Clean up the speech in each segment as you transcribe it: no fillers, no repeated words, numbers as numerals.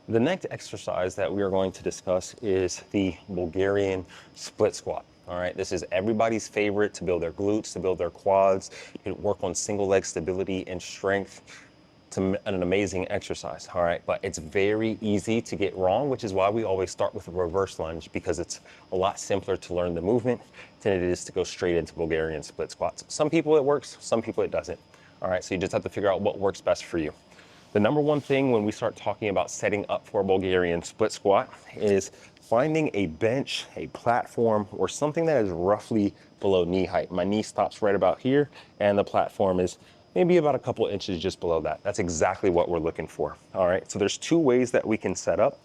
The next exercise that we are going to discuss is the Bulgarian split squat. All right, this is everybody's favorite to build their glutes, to build their quads, to work on single leg stability and strength. It's an amazing exercise, all right? But it's very easy to get wrong, which is why we always start with a reverse lunge, because it's a lot simpler to learn the movement than it is to go straight into Bulgarian split squats. Some people it works, some people it doesn't. All right, so you just have to figure out what works best for you. The number one thing when we start talking about setting up for a Bulgarian split squat is finding a bench, a platform, or something that is roughly below knee height. My knee stops right about here, and the platform is maybe about a couple inches just below that. That's exactly what we're looking for. All right, so there's two ways that we can set up.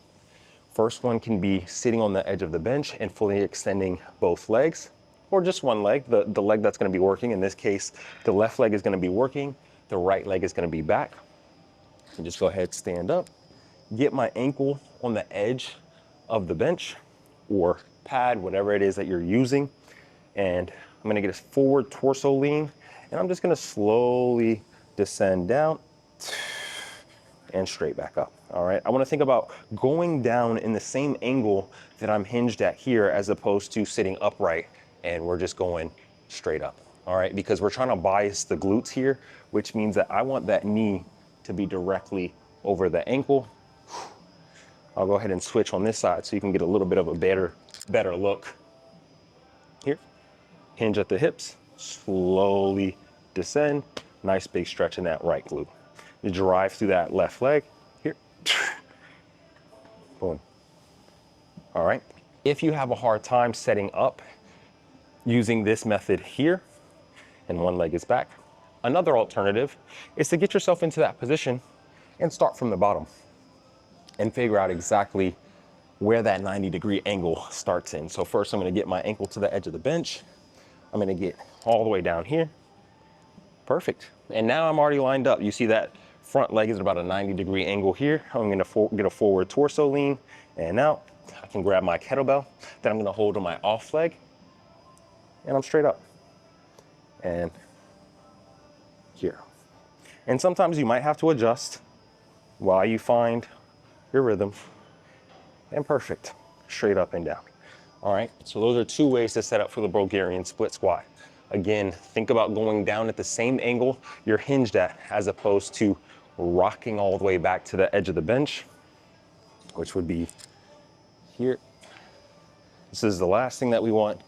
First one can be sitting on the edge of the bench and fully extending both legs, or just one leg, the leg that's gonna be working. In this case, the left leg is gonna be working, the right leg is gonna be back. And just go ahead, stand up, get my ankle on the edge of the bench or pad, whatever it is that you're using. And I'm gonna get a forward torso lean, and I'm just gonna slowly descend down and straight back up. All right, I wanna think about going down in the same angle that I'm hinged at here, as opposed to sitting upright and we're just going straight up. All right, because we're trying to bias the glutes here, which means that I want that knee to be directly over the ankle. I'll go ahead and switch on this side so you can get a little bit of a better look. Here, hinge at the hips, slowly descend, nice big stretch in that right glute. You drive through that left leg, here, boom. All right, if you have a hard time setting up using this method here, and one leg is back, another alternative is to get yourself into that position and start from the bottom and figure out exactly where that 90-degree angle starts in. So first I'm gonna get my ankle to the edge of the bench. I'm gonna get all the way down here. Perfect. And now I'm already lined up. You see that front leg is at about a 90-degree angle here. I'm gonna get a forward torso lean, and now I can grab my kettlebell that I'm gonna hold on my off leg, and I'm straight up. And here. And sometimes you might have to adjust while you find your rhythm. And perfect, straight up and down. All right, so those are two ways to set up for the Bulgarian split squat. Again, think about going down at the same angle you're hinged at, as opposed to rocking all the way back to the edge of the bench, which would be here. This is the last thing that we want,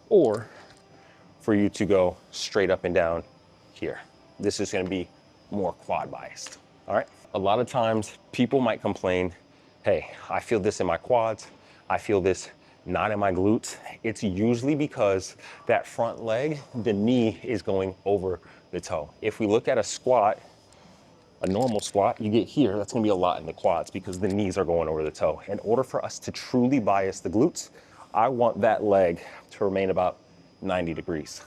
or for you to go straight up and down here. This is gonna be more quad biased, all right? A lot of times people might complain, hey, I feel this in my quads, I feel this not in my glutes. It's usually because that front leg, the knee is going over the toe. If we look at a squat, a normal squat, you get here, that's gonna be a lot in the quads because the knees are going over the toe. In order for us to truly bias the glutes, I want that leg to remain about 90 degrees.